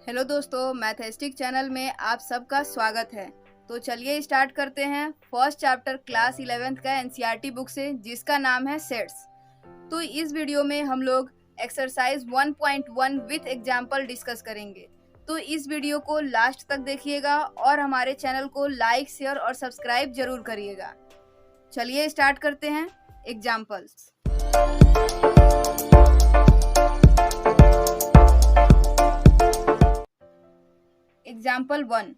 Hello दोस्तों, मैथेस्टिक channel में आप सबका स्वागत है। तो चलिए स्टार्ट करते हैं फर्स्ट चैप्टर क्लास 11th का एनसीईआरटी बुक से, जिसका नाम है सेट्स। तो इस वीडियो में हम लोग एक्सरसाइज 1.1 विथ एग्जाम्पल डिस्कस करेंगे। तो इस वीडियो को लास्ट तक देखिएगा और हमारे चैनल को लाइक, शेयर और सब्सक्राइब जरूर करिएगा। चलिए स्टार्ट करते हैं examples. Example 1.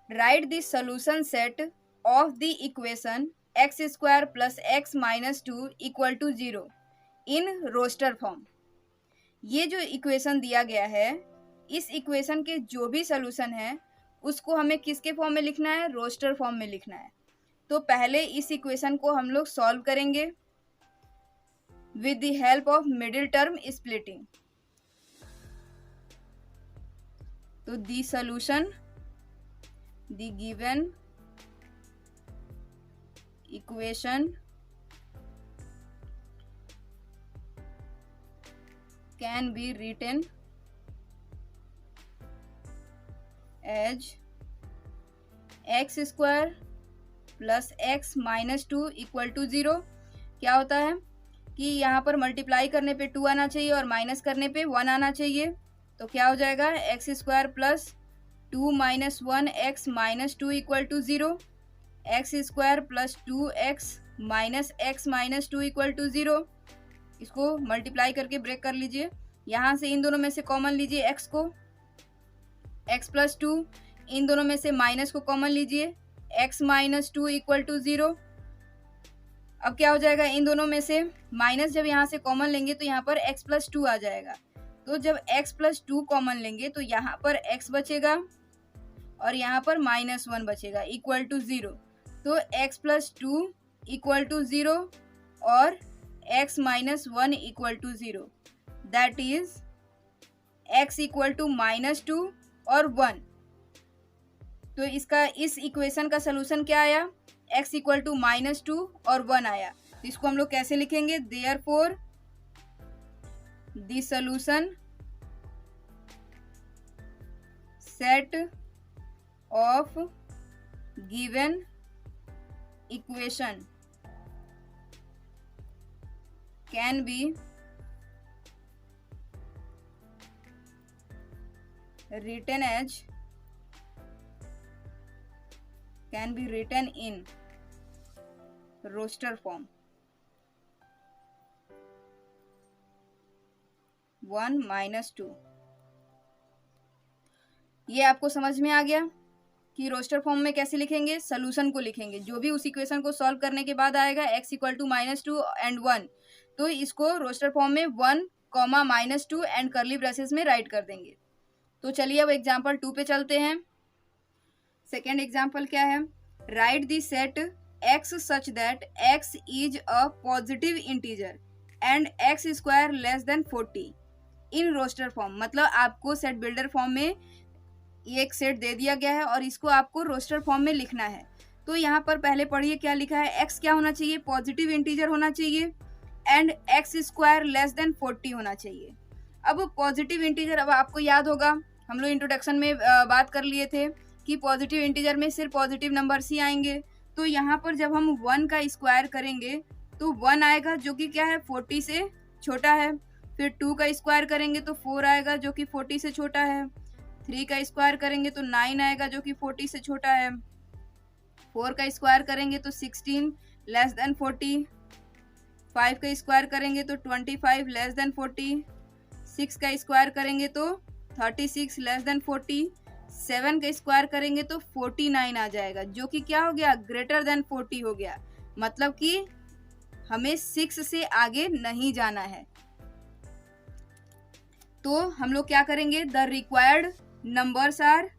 Write the solution set of the equation x square plus x minus 2 equal to 0 in roster form. ये जो इक्वेशन दिया गया है, इस इक्वेशन के जो भी सोल्यूशन है उसको हमें किसके फॉर्म में लिखना है? रोस्टर फॉर्म में लिखना है। तो पहले इस इक्वेशन को हम लोग सॉल्व करेंगे with the help of middle term splitting. तो the solution, the given equation can be written as x square plus x minus 2 equal to 0। क्या होता है कि यहाँ पर मल्टीप्लाई करने पे 2 आना चाहिए और माइनस करने पे 1 आना चाहिए। तो क्या हो जाएगा? X square plus 2 minus 1 x minus 2 equal to 0। X square plus 2x minus 2 equal to 0। इसको मल्टीप्लाई करके ब्रेक कर लीजिए। यहाँ से इन दोनों में से कॉमन लीजिए x को, x प्लस 2। इन दोनों में से माइनस को कॉमन लीजिए, x माइनस 2 इक्वल टू 0। अब क्या हो जाएगा? इन दोनों में से माइनस जब यहाँ से कॉमन लेंगे तो यहाँ पर x प्लस 2 आ जाएगा। तो जब x प्लस 2 कॉमन लेंगे तो यहाँ पर x बचेगा और यहाँ पर माइनस 1 बचेगा इक्वल टू 0। तो x प्लस 2 इक्वल टू 0 और x minus 1 equal to 0, that is x equal to minus 2 और 1। तो इस इक्वेशन का सोल्यूशन क्या आया? x इक्वल टू माइनस 2 और 1 आया। तो इसको हम लोग कैसे लिखेंगे? Therefore the solution set of given equation can be written in roster form 1 minus 2। ये आपको समझ में आ गया कि रोस्टर फॉर्म में कैसे लिखेंगे? सोल्यूशन को लिखेंगे, जो भी उस इक्वेशन को सॉल्व करने के बाद आएगा x equal to minus 2 and 1, तो इसको रोस्टर फॉर्म में 1 comma minus 2 and curly braces में राइट कर देंगे। तो चलिए अब एग्जाम्पल 2 पे चलते हैं। सेकेंड एग्जाम्पल क्या है? Write the set x such that x is a positive integer and x square less than 40 in roster form. मतलब आपको सेट बिल्डर फॉर्म में एक सेट दे दिया गया है और इसको आपको रोस्टर फॉर्म में लिखना है। तो यहाँ पर पहले पढ़िए क्या लिखा है? x क्या होना चाहिए? पॉजिटिव इंटीजर होना चाहिए and x square less than 40 होना चाहिए। अब पॉजिटिव इंटीजर, अब आपको याद होगा हम लोग इंट्रोडक्शन में बात कर लिए थे कि पॉजिटिव इंटीजर में सिर्फ पॉजिटिव नंबर्स ही आएंगे। तो यहाँ पर जब हम 1 का स्क्वायर करेंगे तो 1 आएगा जो कि क्या है? 40 से छोटा है। फिर 2 का स्क्वायर करेंगे तो 4 आएगा जो कि 40 से छोटा है। 3 का स्क्वायर करेंगे तो 9 आएगा जो कि 40 से छोटा है। 4 का स्क्वायर करेंगे तो 16 लेस देन 40। 5 का स्क्वायर करेंगे तो 25 लेस देन 40। 6 का स्क्वायर करेंगे तो 36 लेस देन 40। 7 का स्क्वायर करेंगे तो 49 आ जाएगा जो कि क्या हो गया? ग्रेटर देन 40 हो गया। मतलब कि हमें 6 से आगे नहीं जाना है। तो हम लोग क्या करेंगे? द रिक्वायर्ड नंबर्स आर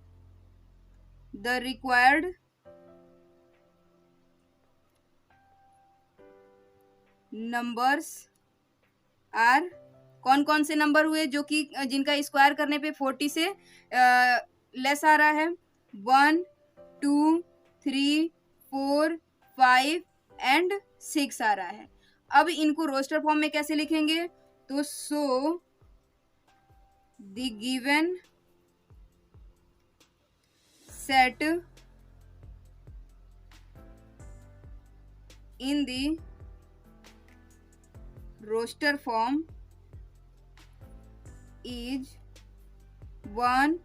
कौन कौन से नंबर हुए जो कि जिनका स्क्वायर करने पे 40 से लेस आ रहा है? 1, 2, 3, 4, 5 एंड 6 आ रहा है। अब इनको रोस्टर फॉर्म में कैसे लिखेंगे? तो so the given set in the roster form is 1,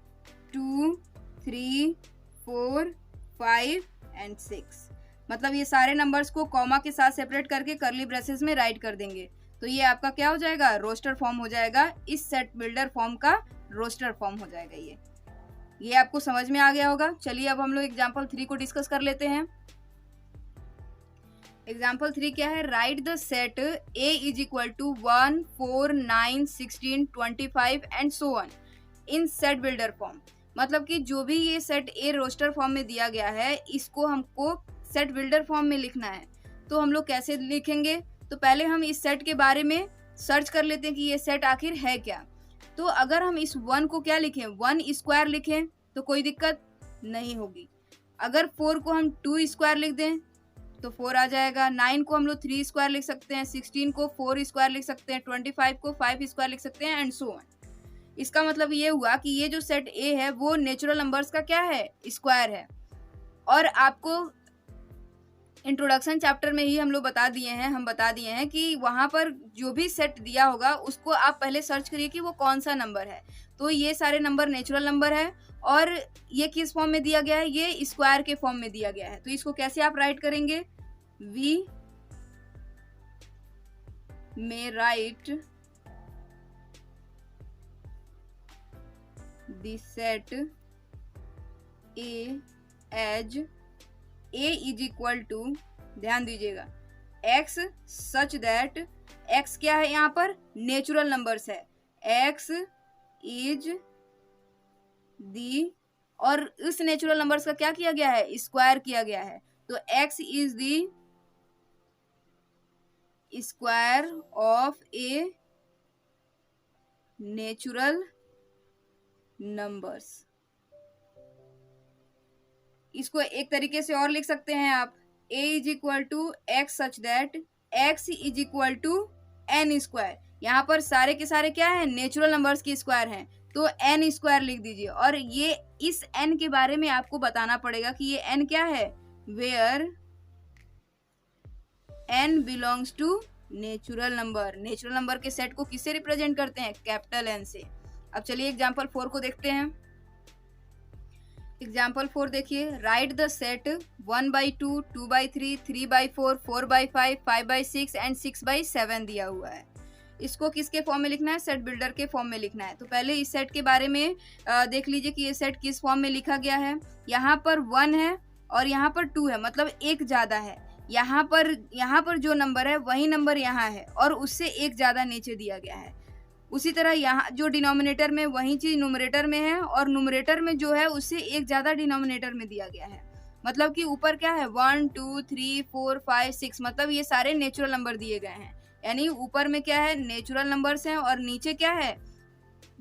2, 3, 4, 5 and 6। मतलब ये सारे नंबर्स को कॉमा के साथ सेपरेट करके करली ब्रेसेस में राइट कर देंगे, तो ये आपका क्या हो जाएगा, रोस्टर फॉर्म हो जाएगा। इस सेट बिल्डर फॉर्म का रोस्टर फॉर्म हो जाएगा। ये आपको समझ में आ गया होगा। चलिए अब हम लोग एग्जाम्पल 3 को डिस्कस कर लेते हैं। एग्जाम्पल 3 क्या है, write the set A is equal to 1, 4, 9, 16, 25 and so on in set builder form. मतलब कि जो भी ये सेट ए रोस्टर फॉर्म में दिया गया है, इसको हमको सेट बिल्डर फॉर्म में लिखना है। तो हम लोग कैसे लिखेंगे, तो पहले हम इस सेट के बारे में सर्च कर लेते हैं कि ये सेट आखिर है क्या। तो अगर हम इस 1 को क्या लिखें, 1 स्क्वायर लिखें तो कोई दिक्कत नहीं होगी। अगर 4 को हम 2 स्क्वायर लिख दें तो 4 आ जाएगा। 9 को हम लोग 3 स्क्वायर लिख सकते हैं, 16 को 4 स्क्वायर लिख सकते हैं, 25 को 5 स्क्वायर लिख सकते हैं एंड सो ऑन। इसका मतलब ये हुआ कि ये जो सेट ए है वो नेचुरल नंबर्स का क्या है, स्क्वायर है। और आपको इंट्रोडक्शन चैप्टर में ही हम लोग बता दिए हैं कि वहां पर जो भी सेट दिया होगा उसको आप पहले सर्च करिए कि वो कौन सा नंबर है। तो ये सारे नंबर नेचुरल नंबर है और ये किस फॉर्म में दिया गया है, ये स्क्वायर के फॉर्म में दिया गया है। तो इसको कैसे आप राइट करेंगे, we may write the set A as A is equal to, ध्यान दीजिएगा, x सच दैट, x क्या है यहाँ पर, नेचुरल नंबर्स है, x इज दी, और इस नेचुरल नंबर्स का क्या किया गया है, स्क्वायर किया गया है। तो x is the square of a natural numbers. इसको एक तरीके से और लिख सकते हैं आप, a is equal to x such that x is equal to n square. यहाँ पर सारे के सारे क्या है, नेचुरल नंबर्स की स्क्वायर हैं, तो n स्क्वायर लिख दीजिए। और ये इस n के बारे में आपको बताना पड़ेगा कि ये n क्या है, where n belongs to natural number. Natural number के सेट को किससे रिप्रेजेंट करते हैं, कैपिटल N से। अब चलिए एग्जाम्पल 4 को देखते हैं। एग्जाम्पल 4 देखिए, राइट द सेट 1/2, 2/3, 3/4, 4/5, 5/6 एंड 6/7 दिया हुआ है। इसको किसके फॉर्म में लिखना है, सेट बिल्डर के फॉर्म में लिखना है। तो पहले इस सेट के बारे में देख लीजिए कि ये सेट किस फॉर्म में लिखा गया है। यहाँ पर 1 है और यहाँ पर 2 है, मतलब एक ज़्यादा है। यहाँ पर जो नंबर है वही नंबर यहाँ है और उससे एक ज़्यादा नीचे दिया गया है। उसी तरह यहाँ जो डिनोमिनेटर में वही चीज न्यूमरेटर में है और न्यूमरेटर में जो है उससे एक ज्यादा डिनोमिनेटर में दिया गया है। मतलब कि ऊपर क्या है, 1, 2, 3, 4, 5, 6, मतलब ये सारे नेचुरल नंबर दिए गए हैं। यानी ऊपर में क्या है, नेचुरल नंबर्स हैं और नीचे क्या है,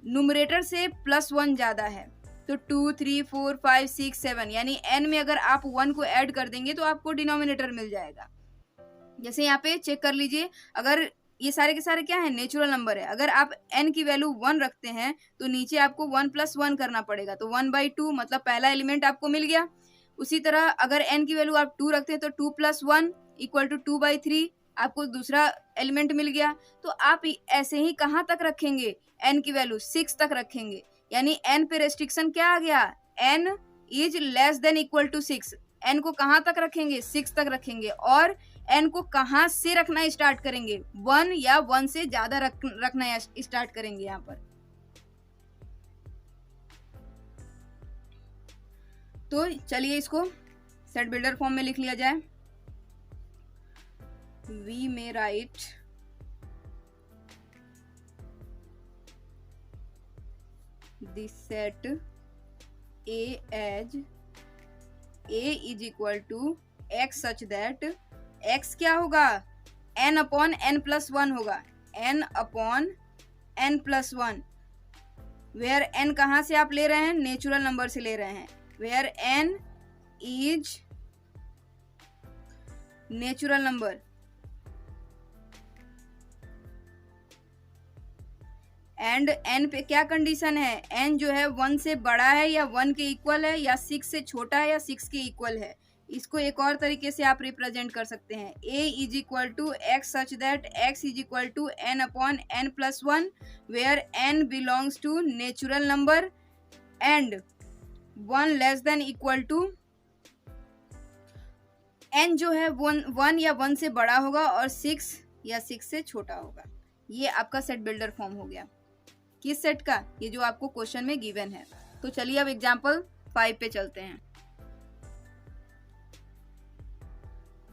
न्यूमरेटर से +1 ज्यादा है। तो 2, 3, 4, 5, 6, 7, यानी n में अगर आप 1 को ऐड कर देंगे तो आपको डिनोमिनेटर मिल जाएगा। जैसे यहाँ पे चेक कर लीजिए, अगर ये सारे के सारे क्या है, नेचुरल नंबर है। अगर आप n की वैल्यू 1 रखते हैं तो नीचे आपको 1 + 1 करना पड़ेगा, तो 1/2, मतलब पहला एलिमेंट आपको मिल गया। उसी तरह अगर n की वैल्यू आप 2 रखते हैं तो 2 + 1 = 2/3, आपको दूसरा एलिमेंट मिल गया। तो आप ऐसे ही कहाँ तक रखेंगे, n की वैल्यू 6 तक रखेंगे। यानी n पे रेस्ट्रिक्शन क्या आ गया, n is less than equal to 6। n को कहाँ तक रखेंगे, 6 तक रखेंगे। और n को कहाँ से रखना स्टार्ट करेंगे, 1 या 1 से ज्यादा रखना स्टार्ट करेंगे यहाँ पर। तो चलिए इसको सेट बिल्डर फॉर्म में लिख लिया जाए। We may write this set a as a is equal to x such that x क्या होगा, n/n+1 होगा, n/n+1, वेयर n कहाँ से आप ले रहे हैं, नेचुरल नंबर से ले रहे हैं। Where n is natural number and n पे क्या कंडीशन है, एन जो है 1 से बड़ा है या 1 के इक्वल है या 6 से छोटा है या 6 के इक्वल है। इसको एक और तरीके से आप रिप्रेजेंट कर सकते हैं, a is equal to x such that x is equal to n upon n plus 1 where n belongs to natural number and 1 less than equal to n जो है 1 या 1 से बड़ा होगा और 6 या 6 से छोटा होगा। ये आपका सेट बिल्डर फॉर्म हो गया। किस सेट का, ये जो आपको क्वेश्चन में गिवन है। तो चलिए अब एग्जांपल 5 पे चलते हैं।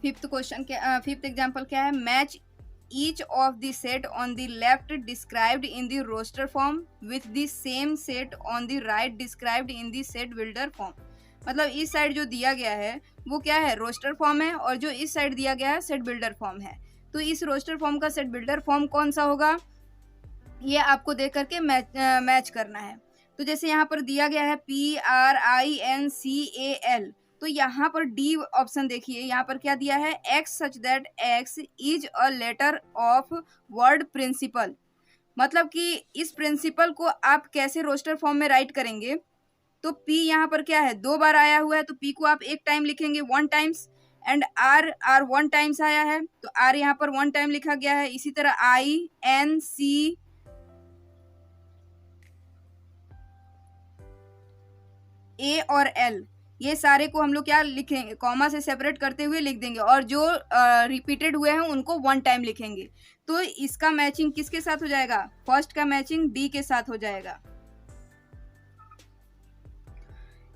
फिफ्थ एग्जांपल क्या है, match each of the set on the left described in the roster form with the same set on the right described in the set builder form. मतलब इस साइड जो दिया गया है वो क्या है, रोस्टर फॉर्म है, और जो इस साइड दिया गया है सेट बिल्डर फॉर्म है। तो इस रोस्टर फॉर्म का सेट बिल्डर फॉर्म कौन सा होगा, ये आपको देख करके मैच करना है। तो जैसे यहाँ पर दिया गया है PRINCAL, तो यहाँ पर डी ऑप्शन देखिए, यहाँ पर क्या दिया है, x such that x is a letter of word principal. मतलब कि इस प्रिंसिपल को आप कैसे रोस्टर फॉर्म में राइट करेंगे। तो P यहाँ पर क्या है, 2 बार आया हुआ है, तो P को आप एक टाइम लिखेंगे 1 टाइम्स, एंड R 1 टाइम्स आया है, तो R यहाँ पर 1 टाइम लिखा गया है। इसी तरह INC A और L, ये सारे को हम लोग क्या लिखेंगे, कॉमा से सेपरेट करते हुए लिख देंगे, और जो रिपीटेड हुए हैं उनको 1 टाइम लिखेंगे। तो इसका मैचिंग किसके साथ हो जाएगा, फर्स्ट का मैचिंग D के साथ हो जाएगा।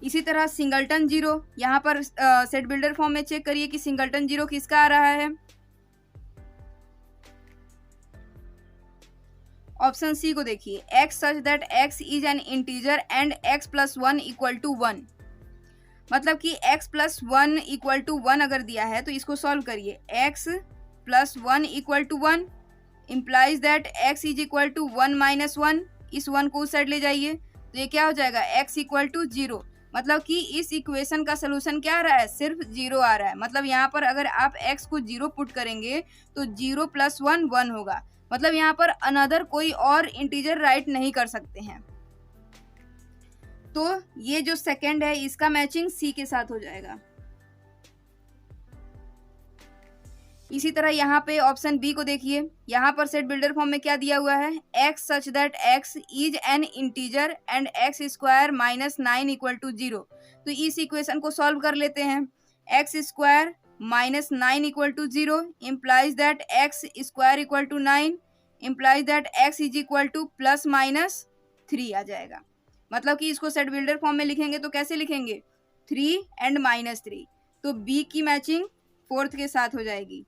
इसी तरह सिंगलटन जीरो, यहाँ पर सेट बिल्डर फॉर्म में चेक करिए कि सिंगलटन जीरो किसका आ रहा है। ऑप्शन सी को देखिए, x such that x is an integer and x plus 1 equal to 1। मतलब कि x प्लस 1 इक्वल टू 1 अगर दिया है तो इसको सॉल्व करिए, x plus 1 equal to 1 implies that x is equal to 1 minus 1, इस 1 को उस साइड ले जाइए, तो ये क्या हो जाएगा, x इक्वल टू 0। मतलब कि इस इक्वेशन का सोल्यूशन क्या आ रहा है, सिर्फ 0 आ रहा है। मतलब यहाँ पर अगर आप x को 0 पुट करेंगे तो 0 प्लस 1 1 होगा। मतलब यहाँ पर अनदर कोई और इंटीजर राइट नहीं कर सकते हैं। तो ये जो सेकंड है इसका मैचिंग सी के साथ हो जाएगा। इसी तरह यहाँ पे ऑप्शन बी को देखिए, यहाँ पर सेट बिल्डर फॉर्म में क्या दिया हुआ है, x such that x is an integer and x square minus 9 equal to 0। तो इस इक्वेशन को सॉल्व कर लेते हैं, x square minus 9 equal to 0 implies that x square equal to 9 implies that x is equal to plus minus 3 आ जाएगा। मतलब कि इसको सेट बिल्डर फॉर्म में लिखेंगे तो कैसे लिखेंगे, 3 एंड माइनस 3। तो b की मैचिंग फोर्थ के साथ हो जाएगी।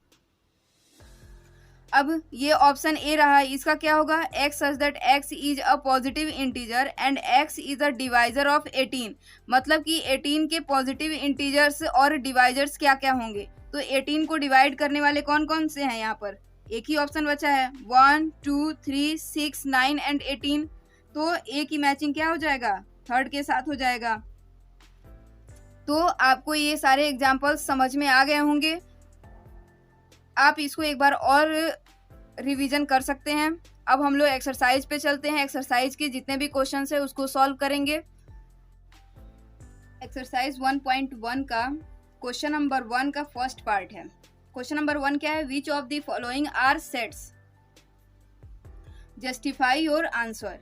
अब ये ऑप्शन ए रहा, इसका क्या होगा, x such that x is a positive integer and x is a divisor of 18। मतलब कि 18 के पॉजिटिव इंटीजर्स और डिवाइजर्स क्या क्या होंगे। तो 18 को डिवाइड करने वाले कौन कौन से हैं, यहाँ पर एक ही ऑप्शन बचा है, 1 2 3 6 9 एंड 18। तो ए की मैचिंग क्या हो जाएगा, थर्ड के साथ हो जाएगा। तो आपको ये सारे एग्जाम्पल्स समझ में आ गए होंगे। आप इसको एक बार और रिवीजन कर सकते हैं। अब हम लोग एक्सरसाइज पे चलते हैं। एक्सरसाइज के जितने भी क्वेश्चन है उसको सॉल्व करेंगे। एक्सरसाइज 1.1 का क्वेश्चन नंबर 1 का फर्स्ट पार्ट है। क्वेश्चन नंबर 1 क्या है, which of the following are sets, justify your answer.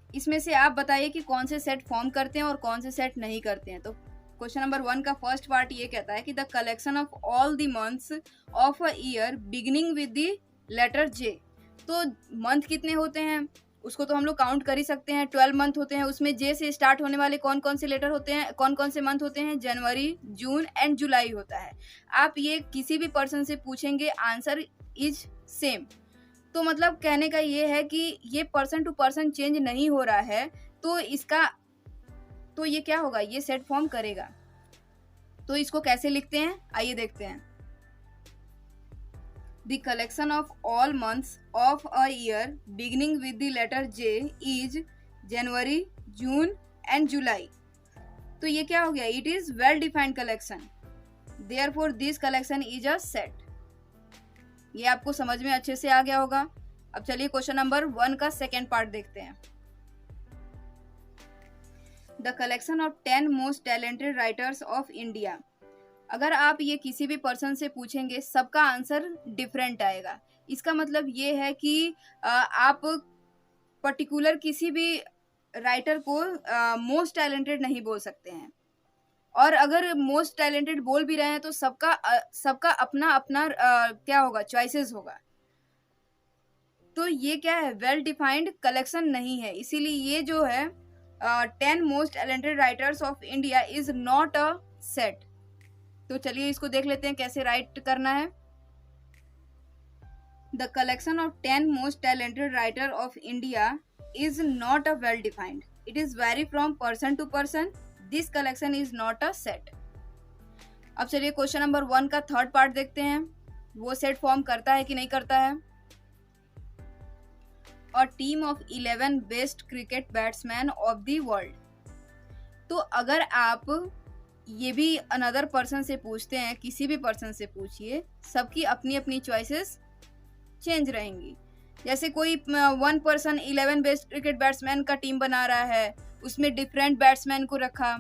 इसमें से आप बताइए कि कौन से सेट फॉर्म करते हैं और कौन से सेट नहीं करते हैं। तो क्वेश्चन नंबर 1 का फर्स्ट पार्ट ये कहता है कि the collection of all the months of a year beginning with the letter J. तो मंथ कितने होते हैं उसको तो हम लोग काउंट कर ही सकते हैं, 12 मंथ होते हैं। उसमें जे से स्टार्ट होने वाले कौन कौन से लेटर होते हैं, कौन कौन से मंथ होते हैं, जनवरी, जून एंड जुलाई होता है। आप ये किसी भी पर्सन से पूछेंगे, आंसर इज सेम। तो मतलब कहने का ये है कि ये पर्सन टू पर्सन चेंज नहीं हो रहा है, तो इसका तो ये क्या होगा, ये सेट फॉर्म करेगा। तो इसको कैसे लिखते हैं आइए देखते हैं। The collection of all months of a year beginning with the letter J is January, June and July. तो ये क्या हो गया, it is well defined collection, therefore this collection is a set. ये आपको समझ में अच्छे से आ गया होगा। अब चलिए क्वेश्चन नंबर 1 का सेकेंड पार्ट देखते हैं। The collection of 10 most talented writers of India. अगर आप ये किसी भी पर्सन से पूछेंगे, सबका आंसर डिफरेंट आएगा। इसका मतलब ये है कि आप पर्टिकुलर किसी भी राइटर को मोस्ट टैलेंटेड नहीं बोल सकते हैं, और अगर मोस्ट टैलेंटेड बोल भी रहे हैं तो सबका अपना अपना क्या होगा, चॉइसेस होगा। तो ये क्या है, वेल डिफाइंड कलेक्शन नहीं है। इसीलिए ये जो है 10 most talented writers of India is not a set. तो चलिए इसको देख लेते हैं कैसे राइट करना है। The collection of 10 most talented writer of India is not a well defined. It is vary from person to person. This collection is not a set. अब चलिए क्वेश्चन नंबर 1 का थर्ड पार्ट देखते हैं, वो set form करता है कि नहीं करता है। A team of 11 best cricket batsmen of the world। तो अगर आप ये भी अनदर पर्सन से पूछते हैं, किसी भी पर्सन से पूछिए, सबकी अपनी अपनी चॉइसेस चेंज रहेंगी। जैसे कोई 1 पर्सन 11 बेस्ट क्रिकेट बैट्समैन का टीम बना रहा है, उसमें डिफरेंट बैट्समैन को रखा,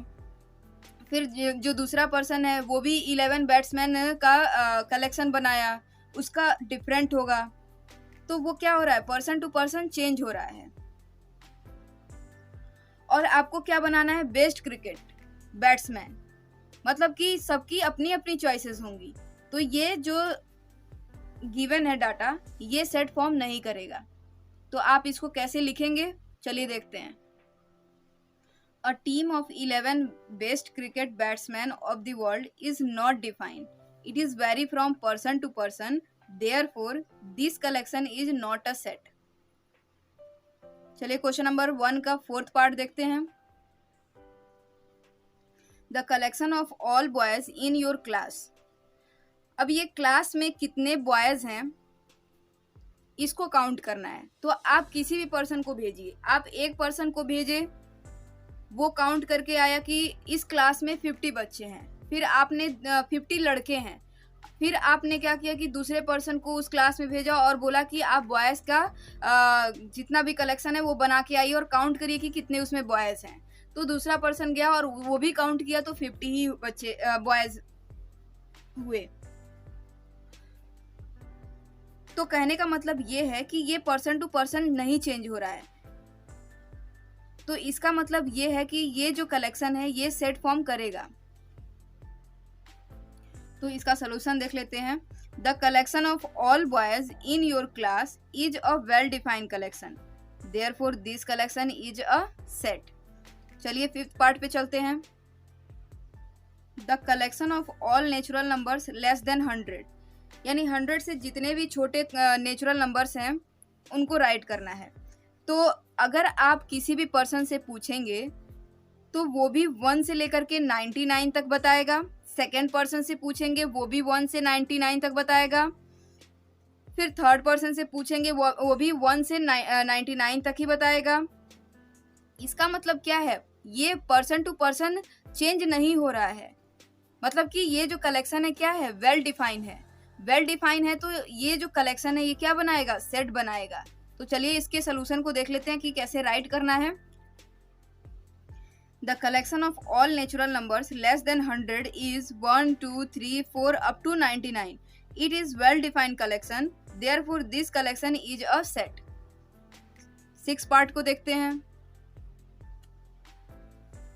फिर जो दूसरा पर्सन है वो भी 11 बैट्समैन का कलेक्शन बनाया, उसका डिफरेंट होगा। तो वो क्या हो रहा है, पर्सन टू पर्सन चेंज हो रहा है। और आपको क्या बनाना है, बेस्ट क्रिकेट बैट्समैन, मतलब कि सबकी अपनी अपनी चॉइसेस होंगी। तो ये जो गिवन है डाटा, ये सेट फॉर्म नहीं करेगा। तो आप इसको कैसे लिखेंगे, चलिए देखते हैं। A team of 11 best cricket batsman of the world is not defined, it is vary from person to person, therefore this collection is not a set. चलिए क्वेश्चन नंबर 1 का फोर्थ पार्ट देखते हैं। The collection of all boys in your class. अब ये class में कितने boys हैं इसको काउंट करना है। तो आप किसी भी पर्सन को भेजिए, आप एक पर्सन को भेजे, वो काउंट करके आया कि इस क्लास में 50 बच्चे हैं, फिर आपने 50 लड़के हैं, फिर आपने क्या किया कि दूसरे पर्सन को उस क्लास में भेजा और बोला कि आप बॉयज का जितना भी कलेक्शन है वो बना के आइए और काउंट करिए कि कितने उसमें बॉयज हैं। तो दूसरा पर्सन गया और वो भी काउंट किया तो 50 ही बच्चे बॉयज हुए। तो कहने का मतलब ये है कि ये पर्सन टू पर्सन नहीं चेंज हो रहा है। तो इसका मतलब ये है कि ये जो कलेक्शन है ये सेट फॉर्म करेगा। तो इसका सोल्यूशन देख लेते हैं। The collection of all boys in your class is a well defined collection, therefore this collection is a set. चलिए फिफ्थ पार्ट पे चलते हैं। The collection of all natural numbers less than 100, यानी 100 से जितने भी छोटे नेचुरल नंबर्स हैं उनको राइट करना है। तो अगर आप किसी भी पर्सन से पूछेंगे तो वो भी 1 से लेकर के 99 तक बताएगा। सेकेंड पर्सन से पूछेंगे वो भी 1 से 99 तक बताएगा। फिर थर्ड पर्सन से पूछेंगे वो भी 1 से 99 तक ही बताएगा। इसका मतलब क्या है, ये पर्सन टू पर्सन चेंज नहीं हो रहा है। मतलब कि ये जो कलेक्शन है क्या है, वेल डिफाइन है। वेल डिफाइन है तो ये जो कलेक्शन है ये क्या बनाएगा, सेट बनाएगा। तो चलिए इसके सोल्यूशन को देख लेते हैं कि कैसे राइट करना है। The collection of all natural numbers less than 100 is 1 2 3 4 up to 99। It is well defined collection, therefore this collection is a set. 6 part को देखते हैं।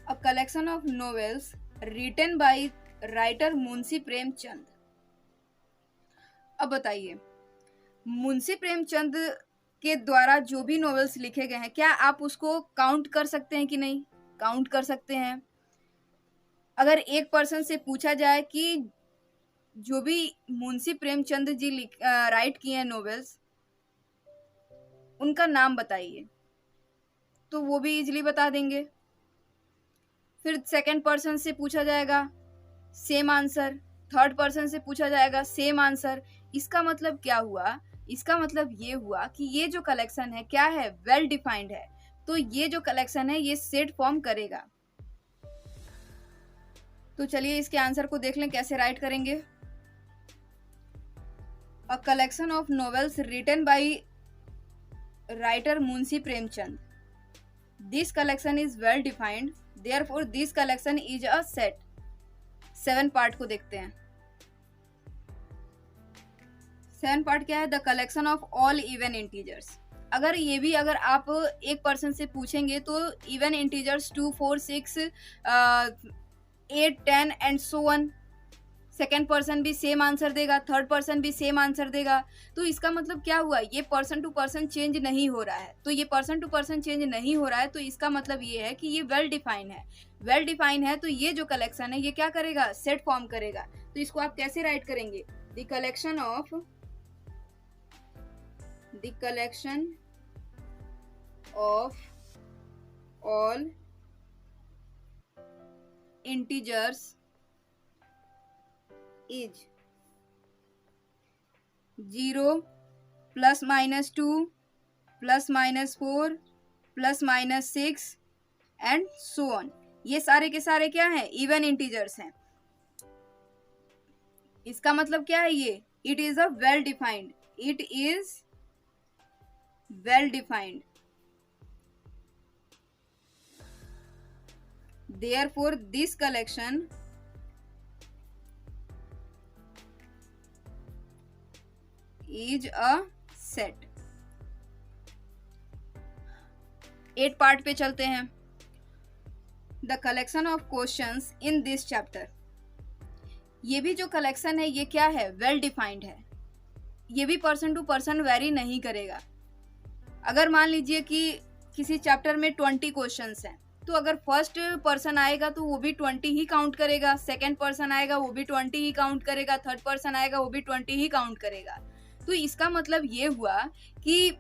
A collection of novels written by writer Munshi Premchand. अब बताइए, मुंशी प्रेमचंद के द्वारा जो भी नॉवेल्स लिखे गए हैं, क्या आप उसको काउंट कर सकते हैं कि नहीं? काउंट कर सकते हैं। अगर एक पर्सन से पूछा जाए कि जो भी मुंशी प्रेमचंद जी राइट किए हैं नॉवेल्स, उनका नाम बताइए, तो वो भी इजीली बता देंगे। फिर सेकंड पर्सन से पूछा जाएगा, सेम आंसर। थर्ड पर्सन से पूछा जाएगा, सेम आंसर। इसका मतलब क्या हुआ? इसका मतलब ये हुआ कि ये जो कलेक्शन है क्या है, वेल डिफाइंड है। तो ये जो कलेक्शन है ये सेट फॉर्म करेगा। तो चलिए इसके आंसर को देख लें कैसे राइट करेंगे। A collection of novels written by writer Munshi Premchand. This collection is well defined, therefore this collection is a set. 7 part को देखते हैं. 7 पार्ट क्या है? The collection of all even integers. अगर ये भी अगर आप एक पर्सन से पूछेंगे तो even integers 2, 4, 6, 8, 10 and so on. Second person भी सेम आंसर देगा, थर्ड पर्सन भी सेम आंसर देगा. तो इसका मतलब क्या हुआ? ये पर्सन टू पर्सन चेंज नहीं हो रहा है. तो ये पर्सन टू पर्सन चेंज नहीं हो रहा है तो इसका मतलब ये है कि ये वेल डिफाइन है. वेल डिफाइन है तो ये जो कलेक्शन है ये क्या करेगा? सेट फॉर्म करेगा. तो इसको आप कैसे राइट करेंगे? The collection of all integers is 0 plus minus 2 plus minus 4 plus minus 6 and so on. ये सारे के सारे क्या हैं? इवन इंटीजर्स हैं. इसका मतलब क्या है? ये it is a well defined. It is well defined. Therefore this collection is a set. 8 part पे चलते हैं. The collection of questions in this chapter. ये भी जो कलेक्शन है ये क्या है? वेल डिफाइंड है. ये भी पर्सन टू पर्सन वेरी नहीं करेगा. अगर मान लीजिए कि किसी चैप्टर में 20 क्वेश्चंस हैं तो अगर फर्स्ट पर्सन आएगा तो वो भी 20 ही काउंट करेगा, सेकेंड पर्सन आएगा वो भी 20 ही काउंट करेगा, थर्ड पर्सन आएगा वो भी 20 ही काउंट करेगा. तो इसका मतलब ये हुआ कि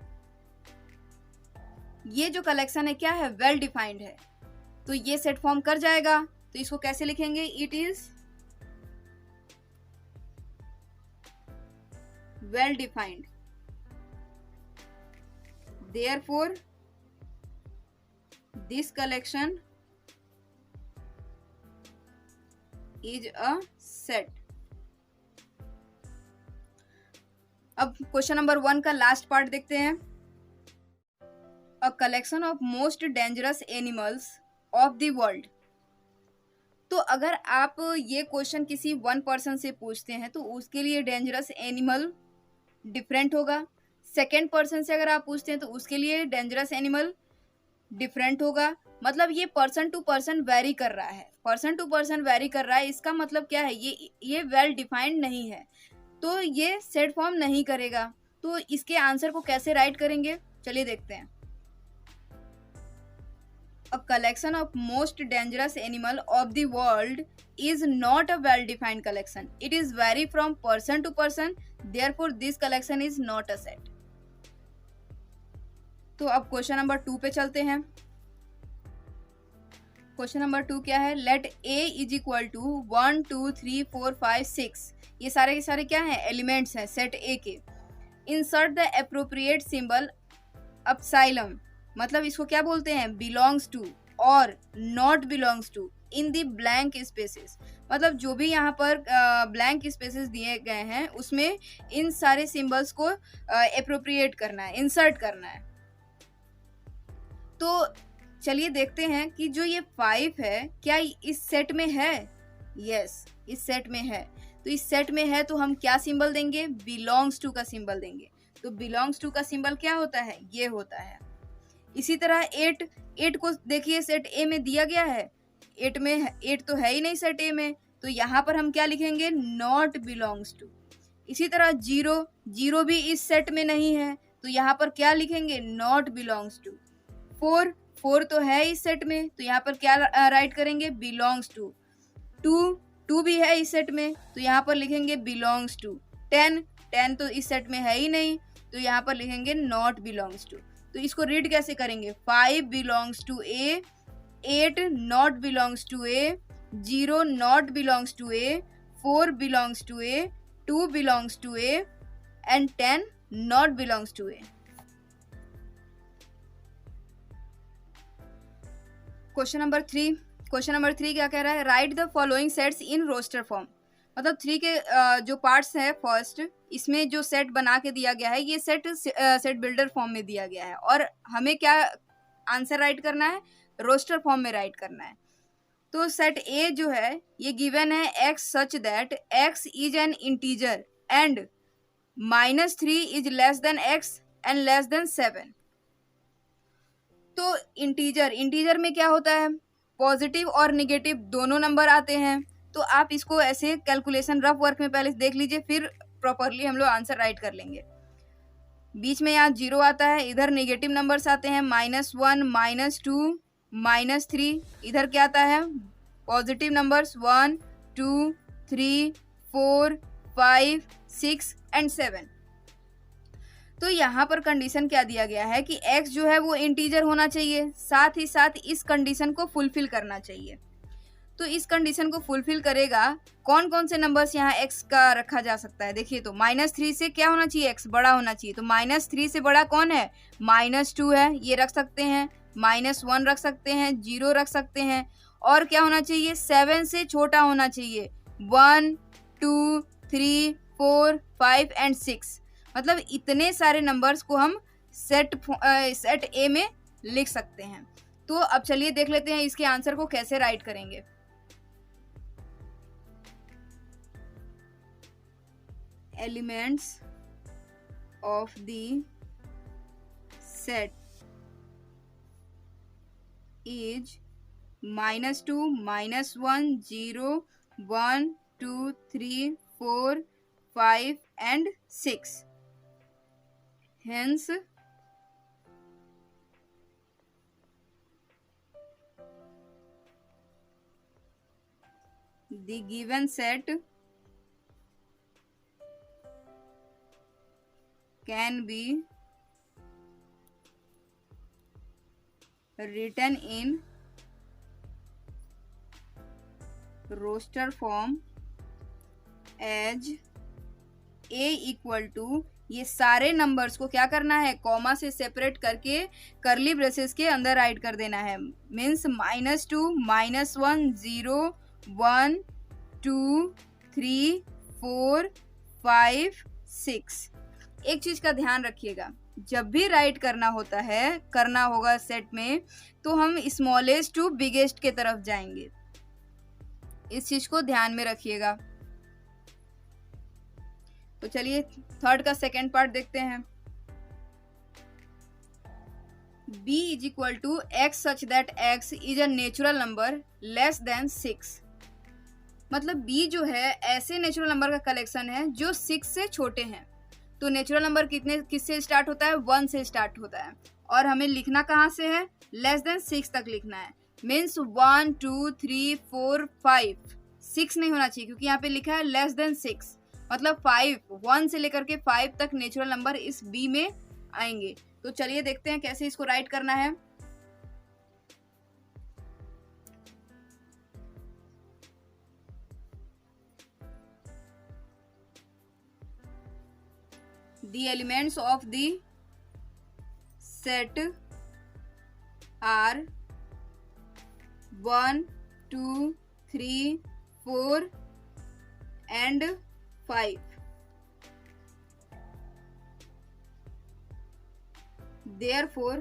ये जो कलेक्शन है क्या है? वेल डिफाइंड है. तो ये सेट फॉर्म कर जाएगा. तो इसको कैसे लिखेंगे? It is well defined. Therefore this collection is a set. अब क्वेश्चन नंबर 1 का लास्ट पार्ट देखते हैं. A collection of most dangerous animals of the world. तो अगर आप ये क्वेश्चन किसी वन पर्सन से पूछते हैं तो उसके लिए डेंजरस एनिमल डिफरेंट होगा. सेकेंड पर्सन से अगर आप पूछते हैं तो उसके लिए डेंजरस एनिमल डिफरेंट होगा. मतलब ये पर्सन टू पर्सन वेरी कर रहा है. पर्सन टू पर्सन वेरी कर रहा है. इसका मतलब क्या है? ये वेल डिफाइंड नहीं है तो ये सेट फॉर्म नहीं करेगा. तो इसके आंसर को कैसे राइट करेंगे? चलिए देखते हैं. A collection of most dangerous animal of the world is not a well defined collection. It is vary from person to person. Therefore this collection is not a set. तो अब question number 2 पे चलते हैं. Question number 2 क्या है? Let A is equal to 1, 2, 3, 4, 5, 6. ये सारे के सारे क्या हैं? एलिमेंट्स हैं सेट ए के. Insert the appropriate symbol epsilon. मतलब इसको क्या बोलते हैं? बिलोंग्स टू और not belongs to in the blank spaces. मतलब जो भी यहाँ पर ब्लैंक स्पेसेस दिए गए हैं उसमें इन सारे सिंबल्स को एप्रोप्रिएट करना है, इंसर्ट करना है. तो चलिए देखते हैं कि जो ये 5 है क्या इस सेट में है? यस, इस सेट में है. तो इस सेट में है तो हम क्या सिंबल देंगे? बिलोंग्स टू का सिंबल देंगे. तो बिलोंग्स टू का सिंबल क्या होता है? ये होता है. इसी तरह 8 को देखिए सेट ए में दिया गया है. 8 तो है ही नहीं सेट ए में. तो यहाँ पर हम क्या लिखेंगे? Not belongs to. इसी तरह 0 भी इस सेट में नहीं है तो यहाँ पर क्या लिखेंगे? Not belongs to. 4 तो है इस सेट में तो यहाँ पर क्या राइट करेंगे? Belongs to. 2 भी है इस सेट में तो यहाँ पर लिखेंगे बिलोंग्स टू. 10 तो इस सेट में है ही नहीं तो यहाँ पर लिखेंगे नॉट बिलोंग्स टू. तो इसको रीड कैसे करेंगे? 5 belongs to A, 8 not belongs to A, 0 not belongs to A, 4 belongs to A, 2 belongs to A and 10 not belongs to A. Question number 3 क्या कह रहा है? Write the following sets in roster form. मतलब 3 के जो parts है first, इसमें जो सेट बना के दिया गया है, ये सेट बिल्डर फॉर्म में दिया गया है, और हमें क्या आंसर राइट करना है, रोस्टर फॉर्म में राइट करना है। तो सेट ए जो है ये गिवन है x such that x is an integer and -3 is less than x and less than 7। तो इंटीजर में क्या होता है, पॉजिटिव और निगेटिव दोनों नंबर आते हैं। तो आप इसको ऐसे कैलकुलेशन रफ वर्क में पहले देख लीजिए, फिर प्रॉपरली हम लोग आंसर राइट कर लेंगे। बीच में यहाँ 0 आता है, इधर नेगेटिव नंबर्स आते हैं -1 -2 -3, इधर क्या आता है, पॉजिटिव नंबर्स 1 2 3 4 5 6 एंड 7। तो यहाँ पर कंडीशन क्या दिया गया है कि x जो है वो इंटीजर होना चाहिए, साथ ही साथ इस कंडीशन को फुलफिल करना चाहिए। तो इस कंडीशन को फुलफिल करेगा कौन कौन से नंबर्स यहाँ x का रखा जा सकता है। देखिए तो -3 से क्या होना चाहिए, x बड़ा होना चाहिए। तो -3 से बड़ा कौन है, -2 है, ये रख सकते हैं। -1 रख सकते हैं, 0 रख सकते हैं। और क्या होना चाहिए, 7 से छोटा होना चाहिए, 1 2 3 4 5 एंड 6। मतलब इतने सारे नंबर्स को हम सेट ए में लिख सकते हैं। तो अब चलिए देख लेते हैं इसके आंसर को कैसे राइट करेंगे। Elements of the set is -2 -1 0 1 2 3 4 5 and 6. Hence, the given set can be written in roster form as a equal to, ये सारे नंबर्स को क्या करना है, कॉमा से सेपरेट करके करली ब्रेसेस के अंदर राइट कर देना है। मीन्स -2 -1 0 1 2 3 4 5 6। एक चीज का ध्यान रखिएगा, जब भी राइट करना होगा सेट में, तो हम स्मॉलेस्ट टू बिगेस्ट के तरफ जाएंगे। इस चीज को ध्यान में रखिएगा। तो चलिए थर्ड का सेकेंड पार्ट देखते हैं। b is equal to x such that x is a natural number less than 6। मतलब b जो है ऐसे नेचुरल नंबर का कलेक्शन है जो 6 से छोटे हैं। तो नेचुरल नंबर किससे स्टार्ट होता है, 1 से स्टार्ट होता है, और हमें लिखना कहाँ से है, लेस देन 6 तक लिखना है। मीन्स 1 2 3 4 5 6 नहीं होना चाहिए, क्योंकि यहाँ पे लिखा है लेस देन 6। मतलब 1 से लेकर के 5 तक नेचुरल नंबर इस बी में आएंगे। तो चलिए देखते हैं कैसे इसको राइट करना है। The elements of the set are 1 2 3 4 and 5. Therefore,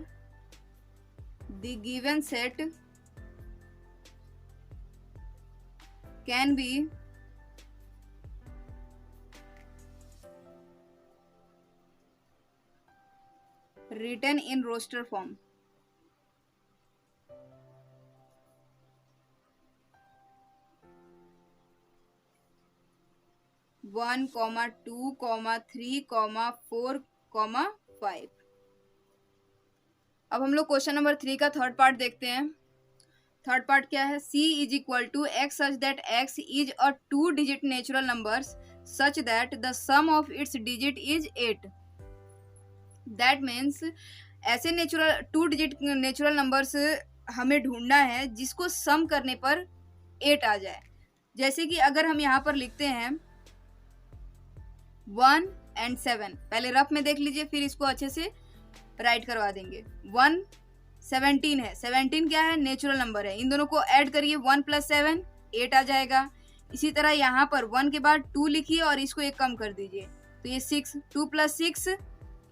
the given set can be written in roster form. (1, 2, 3, 4, 5). अब हम लोग क्वेश्चन नंबर 3 का थर्ड पार्ट देखते हैं। थर्ड पार्ट क्या है, c is equal to x such that x is a 2 digit natural numbers such that the sum of its digit is 8। That means ऐसे 2 digit natural numbers हमें ढूंढना है जिसको सम करने पर 8 आ जाए। जैसे कि अगर हम यहाँ पर लिखते हैं 1 and 7, पहले रफ में देख लीजिए, फिर इसको अच्छे से राइट करवा देंगे। 1 17 है, 17 क्या है, नेचुरल नंबर है। इन दोनों को ऐड करिए, 1 + 7 8 आ जाएगा। इसी तरह यहाँ पर 1 के बाद 2 लिखिए और इसको एक कम कर दीजिए, तो ये 6, 2 + 6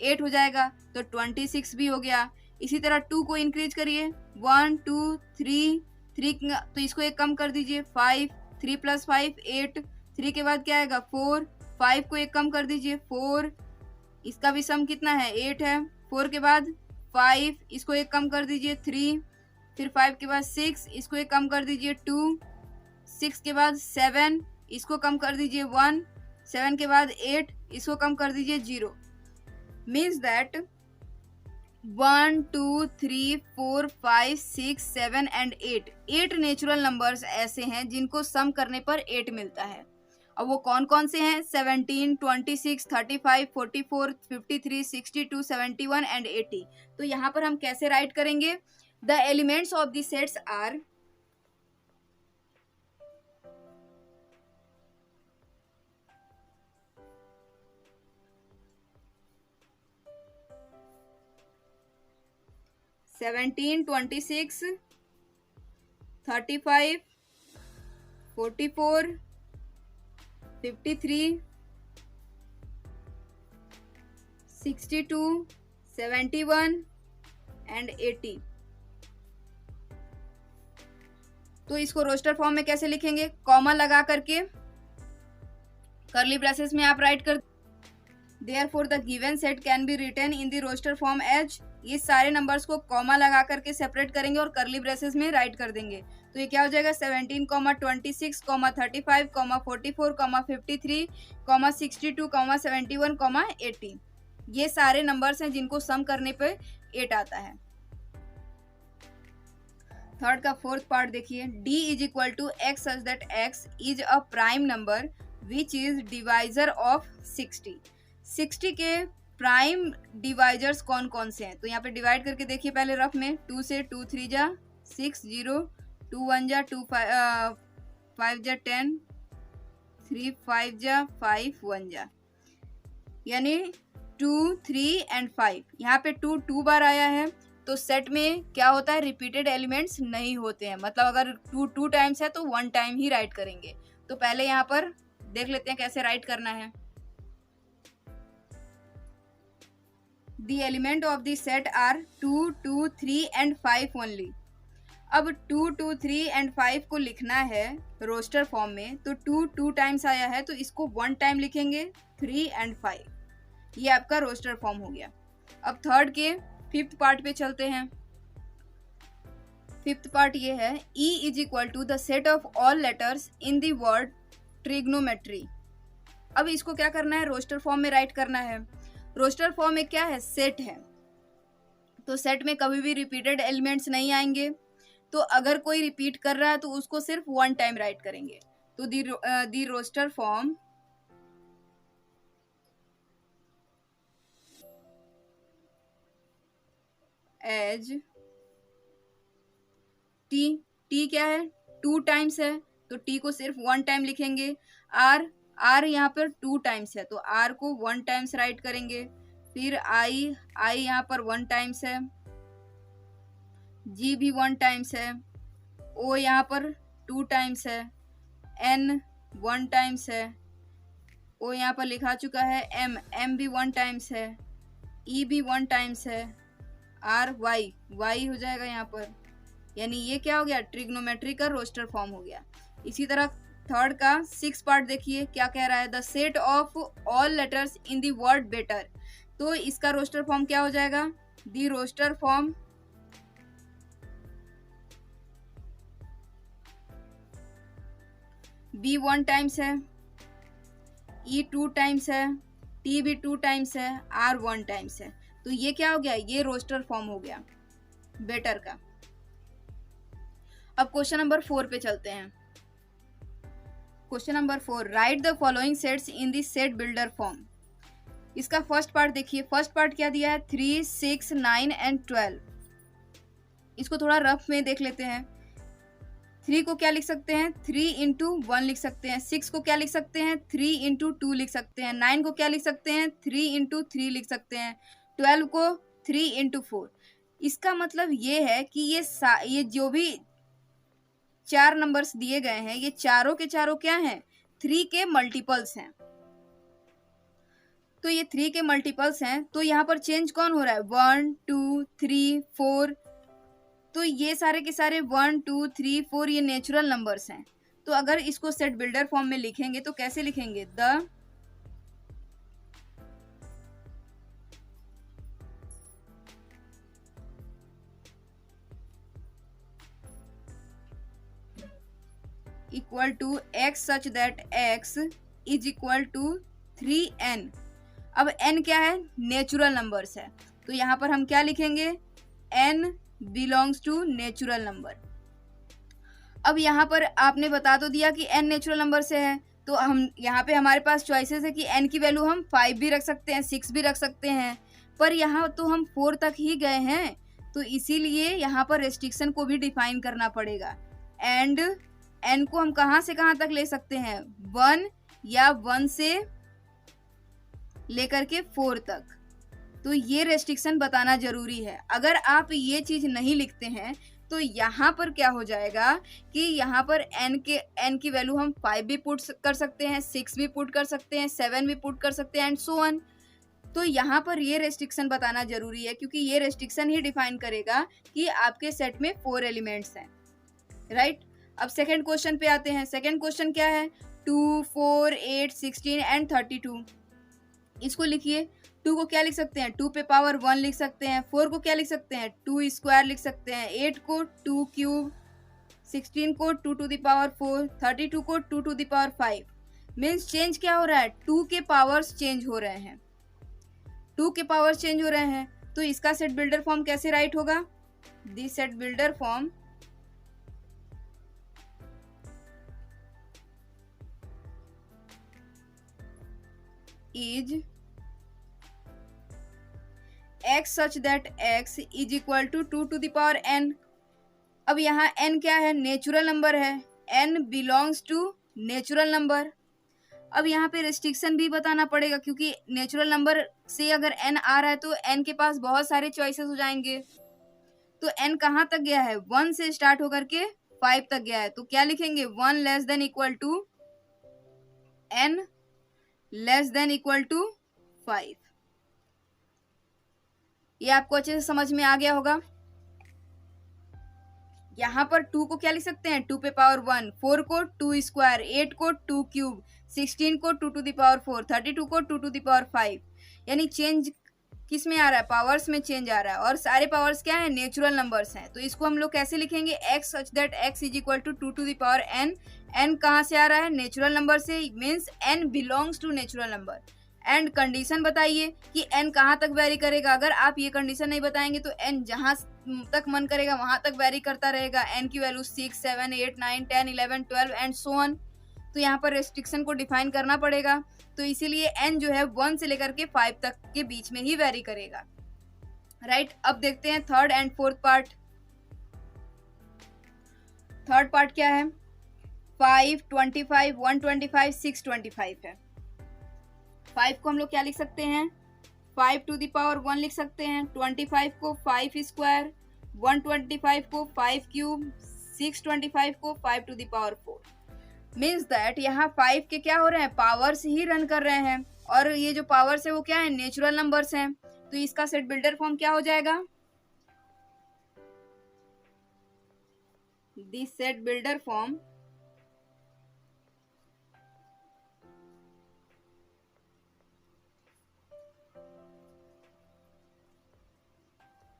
8 हो जाएगा, तो 26 भी हो गया। इसी तरह 2 को इंक्रीज करिए, 1 2 3 3, तो इसको एक कम कर दीजिए, 5, 3 + 5 8, 3 के बाद क्या आएगा 4, 5 को एक कम कर दीजिए 4, इसका भी सम कितना है 8 है, 4 के बाद 5, इसको एक कम कर दीजिए 3, फिर 5 के बाद 6, इसको एक कम कर दीजिए 2, 6 के बाद 7, इसको कम कर दीजिए 1, 7 के बाद 8, इसको कम कर दीजिए 0। Means that 1 2 3 4 5 6 7 and 8 natural numbers ऐसे हैं जिनको सम करने पर 8 मिलता है। अब वो कौन कौन से हैं? 17, 26, 35, 44, 53, 62, 71 एंड 80। तो यहाँ पर हम कैसे राइट करेंगे? The elements of the sets are seventeen, 26, 35, 44, 53, 62, 71 and 80। तो इसको रोस्टर फॉर्म में कैसे लिखेंगे? कॉमा लगा करके कर्ली ब्रेसेस में आप राइट कर, therefore the given set can be written in the roster form as, ये सारे नंबर्स को कॉमा लगा करके सेपरेट करेंगे और कर्ली ब्रेसेस में राइट कर देंगे। तो ये क्या हो जाएगा? 17, 26, 35, 44, 53, 62, 71, 80। ये सारे नंबर्स हैं जिनको सम करने पे 8 आता है। थर्ड का फोर्थ पार्ट देखिए, D is equal to x such that x is a prime number which is divisor of 60। 60 के प्राइम डिवाइजर्स कौन कौन से हैं? तो यहाँ पे डिवाइड करके देखिए पहले रफ में, 2 से 2 3 जा 6, 0, 2 1 जा 2 5 जा 10, 3 5 जा 5 1 जा, यानी 2 3 एंड 5। यहाँ पे 2 2 बार आया है, तो सेट में क्या होता है? रिपीटेड एलिमेंट्स नहीं होते हैं, मतलब अगर 2 2 टाइम्स है तो 1 टाइम ही राइट करेंगे। तो पहले यहाँ पर देख लेते हैं कैसे राइट करना है। The element of the set are 2 2 3 and 5 only। अब 2 2 3 एंड 5 को लिखना है रोस्टर फॉर्म में, तो 2 2 टाइम्स आया है तो इसको 1 टाइम लिखेंगे, 3 एंड 5। ये आपका रोस्टर फॉर्म हो गया। अब थर्ड के फिफ्थ पार्ट पे चलते हैं। फिफ्थ पार्ट ये है, E is equal to the set of all letters in the word trigonometry. अब इसको क्या करना है? रोस्टर फॉर्म में राइट करना है। रोस्टर फॉर्म में क्या है? सेट है, तो सेट में कभी भी रिपीटेड एलिमेंट्स नहीं आएंगे। तो अगर कोई रिपीट कर रहा है तो उसको सिर्फ 1 टाइम राइट करेंगे। तो दी रोस्टर फॉर्म एज टी क्या है? 2 टाइम्स है, तो टी को सिर्फ 1 टाइम लिखेंगे। आर यहाँ पर 2 टाइम्स है, तो आर को 1 टाइम्स राइट करेंगे। फिर आई यहाँ पर 1 टाइम्स है, जी भी 1 टाइम्स है, ओ यहाँ पर 2 टाइम्स है, एन 1 टाइम्स है, ओ यहाँ पर लिखा चुका है, एम भी 1 टाइम्स है, ई भी 1 टाइम्स है, आर वाई हो जाएगा यहाँ पर। यानी ये क्या हो गया? ट्रिग्नोमेट्री का रोस्टर फॉर्म हो गया। इसी तरह थर्ड का 6 पार्ट देखिए क्या कह रहा है, the set of all letters in the word better. तो इसका रोस्टर फॉर्म क्या हो जाएगा? The roster form B 1 times है, ई 2 टाइम्स है, टी भी 2 टाइम्स है, आर 1 टाइम्स है। तो ये क्या हो गया? ये रोस्टर फॉर्म हो गया बेटर का। अब क्वेश्चन नंबर 4 पे चलते हैं। Question number 4, right the following sets in the set builder form. इसका फर्स्ट पार्ट देखिए। फर्स्ट पार्ट क्या दिया है? 3 6 9 एंड 12। इसको थोड़ा रफ में देख लेते हैं। 3 को क्या लिख सकते हैं? 3 इंटू 1 लिख सकते हैं। 6 को क्या लिख सकते हैं? 3 इंटू 2 लिख सकते हैं। 9 को क्या लिख सकते हैं? 3 इंटू 3 लिख सकते हैं। 12 को 3 इंटू 4। इसका मतलब ये है कि ये जो भी 4 नंबर्स दिए गए हैं, ये चारों के चारों क्या हैं, 3 के मल्टीपल्स हैं। तो ये 3 के मल्टीपल्स हैं, तो यहाँ पर चेंज कौन हो रहा है, 1 2 3 4। तो ये सारे के सारे 1 2 3 4 ये नेचुरल नंबर्स हैं। तो अगर इसको सेट बिल्डर फॉर्म में लिखेंगे तो कैसे लिखेंगे, the equal to x such that x is equal to 3n। अब n क्या है, नेचुरल नंबर्स है, तो यहाँ पर हम क्या लिखेंगे, n belongs to natural number. अब यहाँ पर आपने बता तो दिया कि n नेचुरल नंबर से है, तो हम यहाँ पे हमारे पास चॉइसेस है कि n की वैल्यू हम 5 भी रख सकते हैं, 6 भी रख सकते हैं, पर यहाँ तो हम 4 तक ही गए हैं, तो इसीलिए यहाँ पर रेस्ट्रिक्शन को भी डिफाइन करना पड़ेगा। एंड n को हम कहाँ से कहाँ तक ले सकते हैं, 1 या 1 से लेकर के 4 तक। तो ये रेस्ट्रिक्शन बताना जरूरी है। अगर आप ये चीज नहीं लिखते हैं तो यहाँ पर क्या हो जाएगा कि यहाँ पर n की वैल्यू हम 5 भी पुट कर सकते हैं, 6 भी पुट कर सकते हैं, 7 भी पुट कर सकते हैं एंड सो ऑन। तो यहाँ पर ये रेस्ट्रिक्शन बताना जरूरी है, क्योंकि ये रेस्ट्रिक्शन ही डिफाइन करेगा कि आपके सेट में 4 एलिमेंट्स हैं, राइट। अब सेकंड क्वेश्चन पे आते हैं। सेकंड क्वेश्चन क्या है, 2 4 8 16 एंड 32। इसको लिखिए। 2 को क्या लिख सकते हैं, 2 पे पावर 1 लिख सकते हैं। 4 को क्या लिख सकते हैं, 2 स्क्वायर लिख सकते हैं। 8 को 2 क्यूब, 16 को 2 टू द पावर 4, 32 को 2 to the power 5। Means change क्या हो रहा है, 2 के पावर्स चेंज हो रहे हैं, 2 के पावर्स चेंज हो रहे हैं। तो इसका सेट बिल्डर फॉर्म कैसे राइट होगा, the set builder form is x such that x is equal to 2 to the power n। अब यहाँ n क्या है, नेचुरल नंबर है, n belongs to natural number. अब यहाँ पे रेस्ट्रिक्शन भी बताना पड़ेगा, क्योंकि नेचुरल नंबर से अगर n आ रहा है तो n के पास बहुत सारे चॉइसेस हो जाएंगे। तो n कहाँ तक गया है, 1 से स्टार्ट होकर के 5 तक गया है, तो क्या लिखेंगे, 1 less than equal to n less than equal to 5। ये आपको अच्छे से समझ में आ गया होगा। यहाँ पर 2 को क्या लिख सकते हैं, 2 पे पावर 1, 4 को 2 स्क्वायर, 8 को 2 क्यूब, 16 को 2 टू द पावर 4, 32 को 2 टू द पावर 5। यानी चेंज किस में आ रहा है, पावर्स में चेंज आ रहा है, और सारे पावर्स क्या है, नेचुरल नंबर्स हैं। तो इसको हम लोग कैसे लिखेंगे, x such that x is equal to 2 to the power n। n कहाँ से आ रहा है, नेचुरल नंबर से, means n belongs to natural number. And condition बताइए कि n कहाँ तक वेरी करेगा। अगर आप ये कंडीशन नहीं बताएंगे तो n जहाँ तक मन करेगा वहां तक वेरी करता रहेगा। n की वैल्यू 6 7 8 9 10 11 12 एंड सो ऑन। तो यहाँ पर रेस्ट्रिक्शन को डिफाइन करना पड़ेगा, तो इसीलिए n जो है 1 से लेकर के 5 तक के बीच में ही वेरी करेगा, राइट। अब देखते हैं third and fourth part. Third part क्या है, 5 25 125 625 है। 5 को हम लोग क्या लिख सकते हैं, 5 टू द पावर 1 लिख सकते हैं, 25 को 5 स्क्वायर, 125 को 5 क्यूब, 625 को 5 to the power 4। Means that यहाँ 5 के क्या हो रहे हैं, पावर्स ही रन कर रहे हैं, और ये जो पावर्स है वो क्या है, नेचुरल नंबर्स हैं। तो इसका सेट बिल्डर फॉर्म क्या हो जाएगा, the set builder form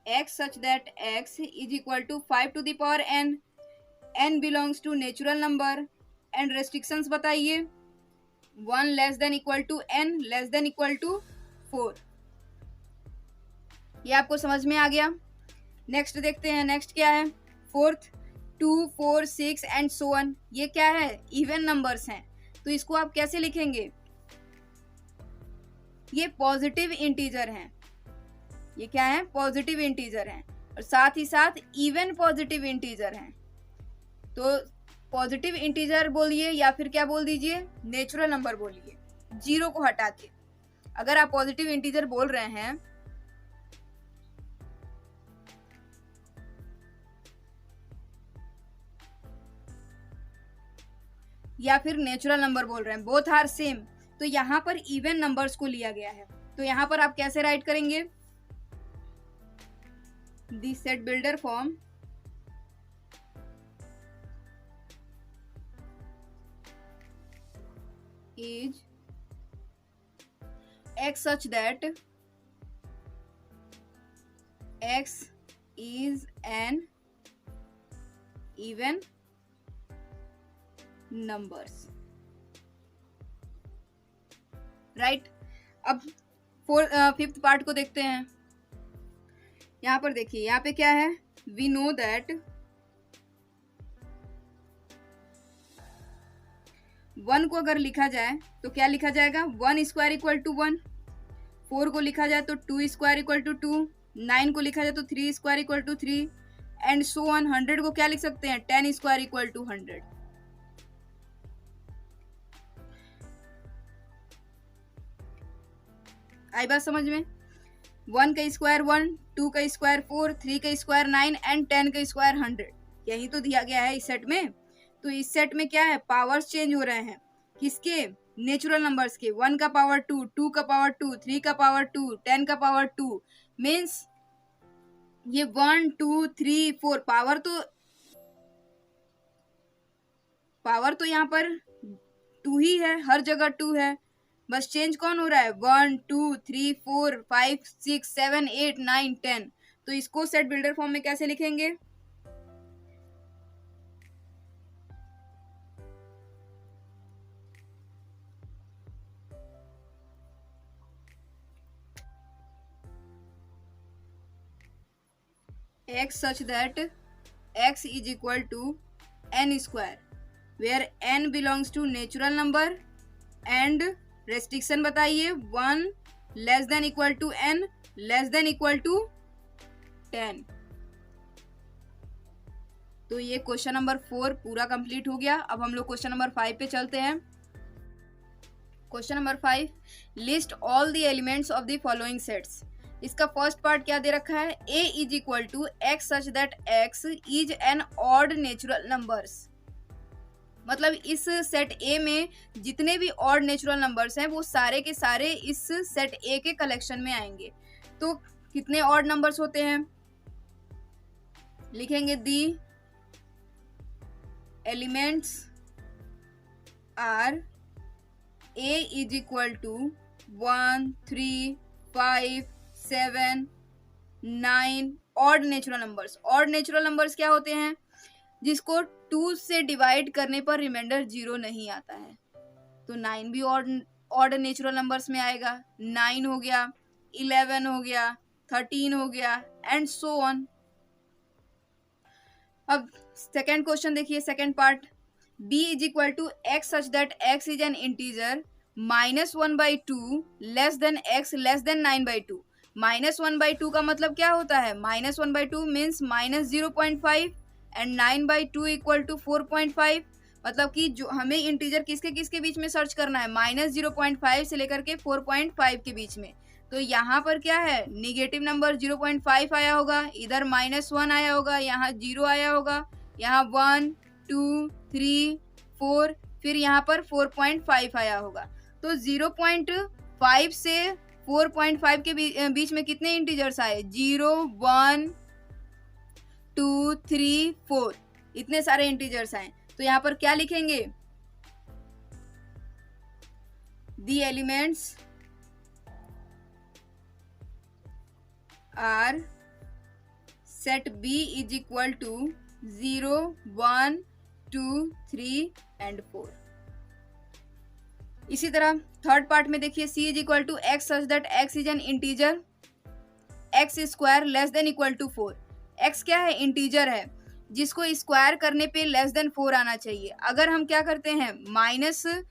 x such that x is equal to 5 to the power n, n belongs to natural number, and restrictions बताइए, 1 less than equal to n less than equal to 4। ये आपको समझ में आ गया। Next देखते हैं, next क्या है, फोर्थ 2 4 6 एंड सो ऑन। ये क्या है, इवन नंबर्स हैं, तो इसको आप कैसे लिखेंगे, ये पॉजिटिव इंटीजर हैं। ये क्या है, पॉजिटिव इंटीजर हैं, और साथ ही साथ इवन पॉजिटिव इंटीजर हैं। तो पॉजिटिव इंटीजर बोलिए या फिर क्या बोल दीजिए, नेचुरल नंबर बोलिए, जीरो को हटा के। अगर आप पॉजिटिव इंटीजर बोल रहे हैं या फिर नेचुरल नंबर बोल रहे हैं, बोथ आर सेम, तो यहाँ पर इवन नंबर्स को लिया गया है। तो यहाँ पर आप कैसे राइट करेंगे, the set builder form is x such that x is an even numbers, right. अब फिफ्थ पार्ट को देखते हैं। यहाँ पर देखिए, यहाँ पे क्या है, वी नो दैट 1 को अगर लिखा जाए तो क्या लिखा जाएगा, 1 स्क्वायर इक्वल टू 1, 4 को लिखा जाए तो 2 स्क्वायर इक्वल टू 2, 9 को लिखा जाए तो 3 square equal to 3 and so on. 100 को क्या लिख सकते हैं, 10 स्क्वायर इक्वल टू 100। आई बात समझ में, 1 का स्क्वायर 1, 2 का स्क्वायर 4, 3 का स्क्वायर 9 एंड 10 का स्क्वायर 100, यही तो दिया गया है इस सेट में। तो इस सेट में क्या है, पावर्स चेंज हो रहे हैं, किसके, नेचुरल नंबर्स के। 1 का पावर 2, 2 का पावर 2, 3 का पावर 2, 10 का पावर 2, मीन्स ये 1 2 3 4 पावर तो यहाँ पर 2 ही है, हर जगह 2 है, बस चेंज कौन हो रहा है, 1 2 3 4 5 6 7 8 9 10। तो इसको सेट बिल्डर फॉर्म में कैसे लिखेंगे, x such that x is equal to n square, where n belongs to natural number and restriction बताइए, 1 less than equal to n less than equal to 10। तो ये क्वेश्चन नंबर 4 पूरा complete हो गया। अब हम लोग क्वेश्चन नंबर 5 पे चलते हैं। Question number 5, list all the elements of the following sets. इसका फर्स्ट पार्ट क्या दे रखा है, a is equal to x such that x is an odd natural numbers. मतलब इस सेट a में जितने भी ऑड नेचुरल नंबर्स हैं वो सारे के सारे इस सेट a के कलेक्शन में आएंगे। तो कितने ऑड नंबर्स होते हैं, लिखेंगे the elements are a is equal to 1 3 5 7 9 odd natural numbers. Odd natural numbers क्या होते हैं, जिसको 2 से डिवाइड करने पर रिमाइंडर 0 नहीं आता है। तो 9 भी ऑड नेचुरल नंबर्स में आएगा, 9 हो गया, 11 हो गया, 13 हो गया एंड सो ऑन। अब सेकेंड क्वेश्चन देखिए, second part, b is equal to x such that x is an integer -1/2 less than x less than 9/2। -1/2 का मतलब क्या होता है, -1/2 मीन्स -0.5 एंड 9/2 इक्वल टू 4.5। मतलब कि जो हमें इंटीजर किसके किसके बीच में सर्च करना है, -0.5 से लेकर के 4.5 के बीच में। तो यहाँ पर क्या है, निगेटिव नंबर 0.5 आया होगा, इधर -1 आया होगा, यहाँ 0 आया होगा, यहाँ 1 2 3 4, फिर यहाँ पर 4.5 आया होगा। तो 0.5 से 4.5 के बीच में कितने इंटीजर्स आए, 0 1 2 3 4, इतने सारे इंटीजर्स आए। तो यहाँ पर क्या लिखेंगे, the elements are set b is equal to 0 1 2 3 and 4। इसी तरह थर्ड पार्ट में देखिए, c is equal to x such that x is an integer x square less than equal to 4। x क्या है, इंटीजर है, जिसको स्क्वायर करने पे लेस देन 4 आना चाहिए। अगर हम क्या करते हैं, -1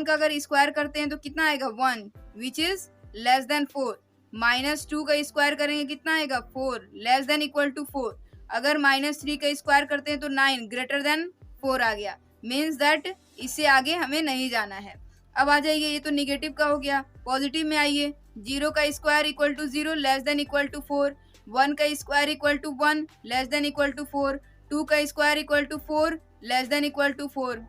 का अगर स्क्वायर करते हैं तो कितना आएगा, 1 विच इज लेस देन 4। -2 का स्क्वायर करेंगे कितना आएगा, 4 लेस देन इक्वल टू 4। अगर -3 का स्क्वायर करते हैं तो 9 ग्रेटर देन 4 आ गया, मीन्स दैट इससे आगे हमें नहीं जाना है। अब आ जाइए, ये तो निगेटिव का हो गया, पॉजिटिव में आइए, 0 का square equal to 0 less than equal to 4, 1 का square equal to 1 less than equal to 4, 2 का square equal to 4 less than equal to 4।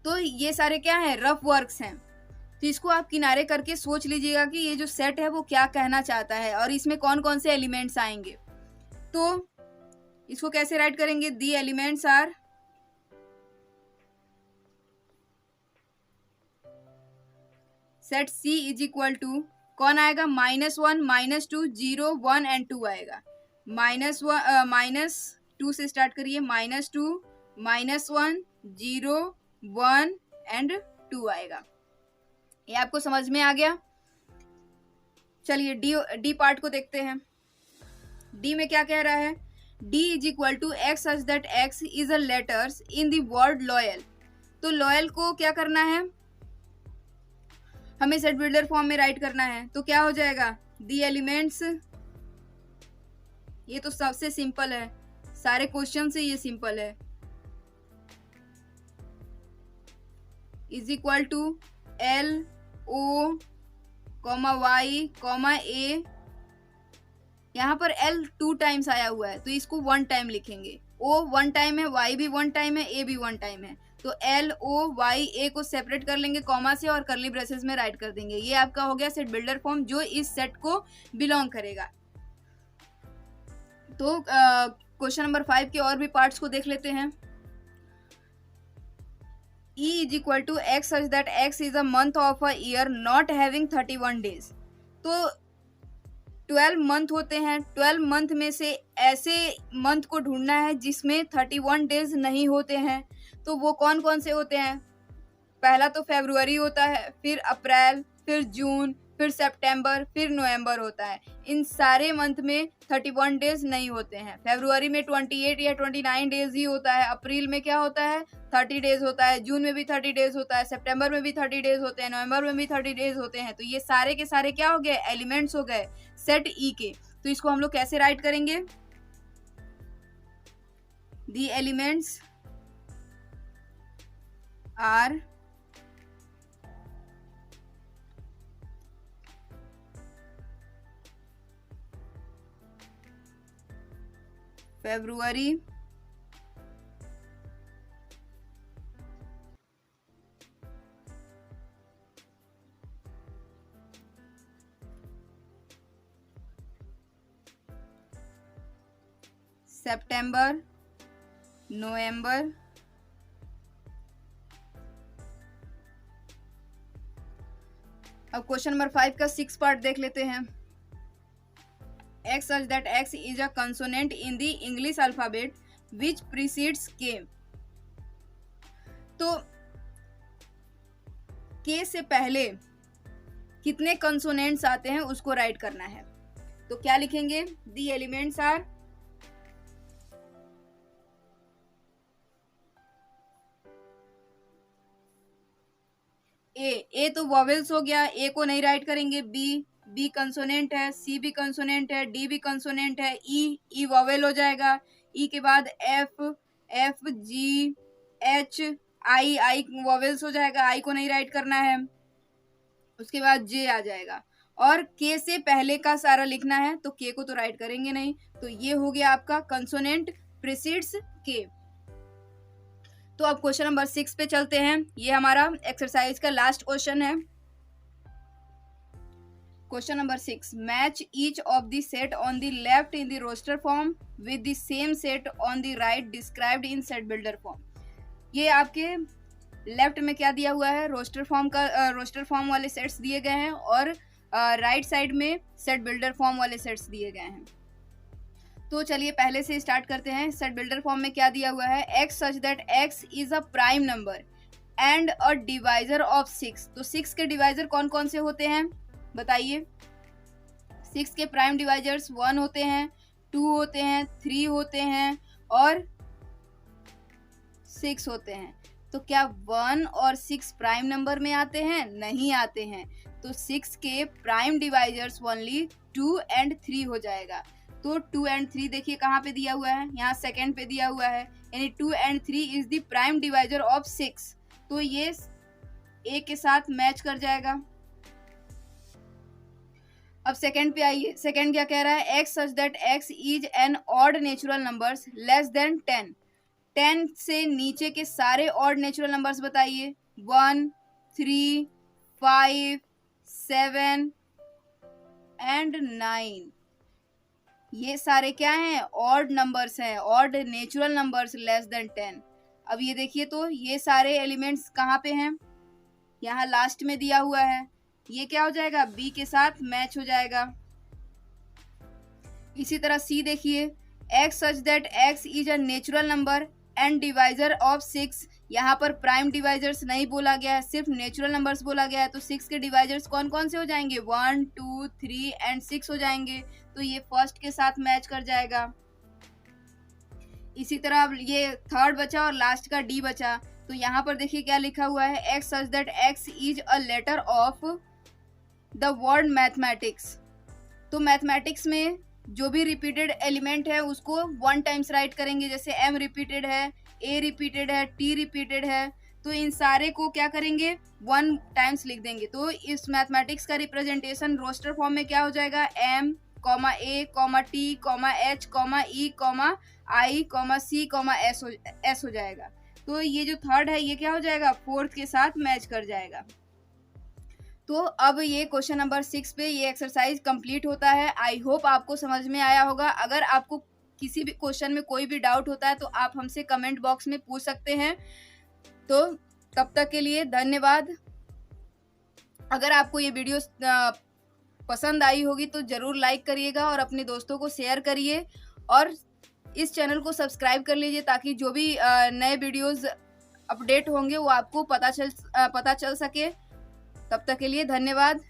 तो ये सारे क्या है, रफ वर्क्स हैं। तो इसको आप किनारे करके सोच लीजिएगा कि ये जो सेट है वो क्या कहना चाहता है और इसमें कौन कौन से एलिमेंट्स आएंगे। तो इसको कैसे राइट करेंगे, the elements are set C is equal to, कौन आएगा, -1, -2, 0, 1 एंड 2 आएगा। -2 से स्टार्ट करिए, -2, -1, 0, 1 एंड 2 आएगा। ये आपको समझ में आ गया। चलिए डी पार्ट को देखते हैं। डी में क्या कह रहा है, D is equal to x such that x is a letters in the word loyal. तो लॉयल को क्या करना है, हमें सेट बिल्डर फॉर्म में राइट करना है। तो क्या हो जाएगा, दी एलिमेंट्स, ये तो सबसे सिंपल है, सारे क्वेश्चन से ये सिंपल है, is equal to L O comma Y comma A. यहाँ पर एल 2 टाइम्स आया हुआ है तो इसको 1 टाइम लिखेंगे, ओ 1 टाइम है, वाई भी 1 टाइम है, ए भी 1 टाइम है। तो एल ओ वाई ए को सेपरेट कर लेंगे कॉमा से और करली ब्रेसेस में राइट कर देंगे। ये आपका हो गया सेट बिल्डर फॉर्म जो इस सेट को बिलोंग करेगा। तो क्वेश्चन नंबर 5 के और भी पार्ट्स को देख लेते हैं। E is equal to x such that x is a month of a year not having 31 days। तो 12 मंथ होते हैं, 12 मंथ में से ऐसे मंथ को ढूंढना है जिसमें 31 डेज नहीं होते हैं। तो वो कौन कौन से होते हैं, पहला तो फरवरी होता है, फिर अप्रैल, फिर जून, फिर सितंबर, फिर नवंबर होता है। इन सारे मंथ में 31 डेज नहीं होते हैं। फरवरी में 28 या 29 डेज ही होता है, अप्रैल में क्या होता है 30 डेज होता है, जून में भी 30 डेज होता है, सितंबर में भी 30 डेज होते हैं, नवंबर में भी 30 डेज होते हैं। तो ये सारे के सारे क्या हो गए, एलिमेंट्स हो गए सेट ई के। तो इसको हम लोग कैसे राइट करेंगे, दी एलिमेंट्स आर फरवरी, सितंबर, नवंबर, अब क्वेश्चन नंबर 5 का 6 पार्ट देख लेते हैं। X such that X is a consonant in the English alphabet which precedes K। तो K से पहले कितने कंसोनेंट्स आते हैं उसको राइट करना है। तो क्या लिखेंगे, दी एलिमेंट्स आर ए तो वॉवेल्स हो गया, ए को नहीं राइट करेंगे। बी कंसोनेंट है, सी भी कंसोनेंट है, डी भी कंसोनेंट है, ई वॉवेल हो जाएगा। ई के बाद F G H I vowels हो जाएगा, आई को नहीं राइट करना है। उसके बाद जे आ जाएगा और के से पहले का सारा लिखना है, तो के को तो राइट करेंगे नहीं। तो ये हो गया आपका कंसोनेंट प्रीसीड्स के। तो अब क्वेश्चन नंबर 6 पे चलते हैं। ये हमारा एक्सरसाइज का लास्ट क्वेश्चन है। Question number 6, match each of the set on the left in the roster form with the same set on the right described in set builder form. ये आपके left में क्या दिया हुआ है, रोस्टर फॉर्म वाले sets दिए गए हैं और राइट साइड में सेट बिल्डर फॉर्म वाले सेट्स दिए गए हैं। तो चलिए पहले से स्टार्ट करते हैं। सेट बिल्डर फॉर्म में क्या दिया हुआ है, x such that x is a prime number and a divisor of 6। तो 6 के डिवाइजर कौन कौन से होते हैं बताइए। 6 के प्राइम डिवाइजर्स 1 होते हैं, 2 होते हैं, 3 होते हैं और 6 होते हैं। तो क्या 1 और 6 प्राइम नंबर में आते हैं, नहीं आते हैं। तो 6 के प्राइम डिवाइजर्स ओनली 2 एंड 3 हो जाएगा। तो 2 एंड 3 देखिए कहाँ पे दिया हुआ है, यहाँ सेकेंड पे दिया हुआ है, यानी 2 and 3 is the prime divisor of 6। तो ये ए के साथ मैच कर जाएगा। अब सेकेंड पे आइए, सेकेंड क्या कह रहा है, x such that x is an odd natural numbers less then 10। 10 से नीचे के सारे ऑड नेचुरल नंबर्स बताइए। 1, 3, 5, 7 एंड 9, ये सारे क्या हैं? ऑड नंबर्स हैं, odd natural numbers less then 10। अब ये देखिए तो ये सारे एलिमेंट्स कहाँ पे हैं? यहाँ लास्ट में दिया हुआ है। ये क्या हो जाएगा? बी के साथ मैच हो जाएगा। इसी तरह सी देखिए, x such that x is a natural number and divisor of 6। यहाँ पर प्राइम डिवाइजर्स नहीं बोला गया है, सिर्फ नेचुरल नंबर्स बोला गया है। तो 6 के डिवाइजर्स कौन कौन से हो जाएंगे? 1, 2, 3 एंड 6 हो जाएंगे। तो ये फर्स्ट के साथ मैच कर जाएगा। इसी तरह अब ये थर्ड बचा और लास्ट का डी बचा। तो यहाँ पर देखिए क्या लिखा हुआ है, x such that x is a letter of the word mathematics. तो मैथमेटिक्स में जो भी रिपीटेड एलिमेंट है उसको 1 टाइम्स राइट करेंगे। जैसे m रिपीटेड है, a रिपीटेड है, t रिपीटेड है, तो इन सारे को क्या करेंगे? 1 टाइम्स लिख देंगे। तो इस मैथमेटिक्स का रिप्रेजेंटेशन रोस्टर फॉर्म में क्या हो जाएगा? m, a, t, h, e, i, c, s हो जाएगा। तो ये जो थर्ड है ये क्या हो जाएगा? फोर्थ के साथ मैच कर जाएगा। तो अब ये क्वेश्चन नंबर 6 पे ये एक्सरसाइज कंप्लीट होता है। आई होप आपको समझ में आया होगा। अगर आपको किसी भी क्वेश्चन में कोई भी डाउट होता है तो आप हमसे कमेंट बॉक्स में पूछ सकते हैं। तो तब तक के लिए धन्यवाद। अगर आपको ये वीडियो पसंद आई होगी तो ज़रूर लाइक करिएगा और अपने दोस्तों को शेयर करिए और इस चैनल को सब्सक्राइब कर लीजिए ताकि जो भी नए वीडियोस अपडेट होंगे वो आपको पता चल सके। तब तक के लिए धन्यवाद।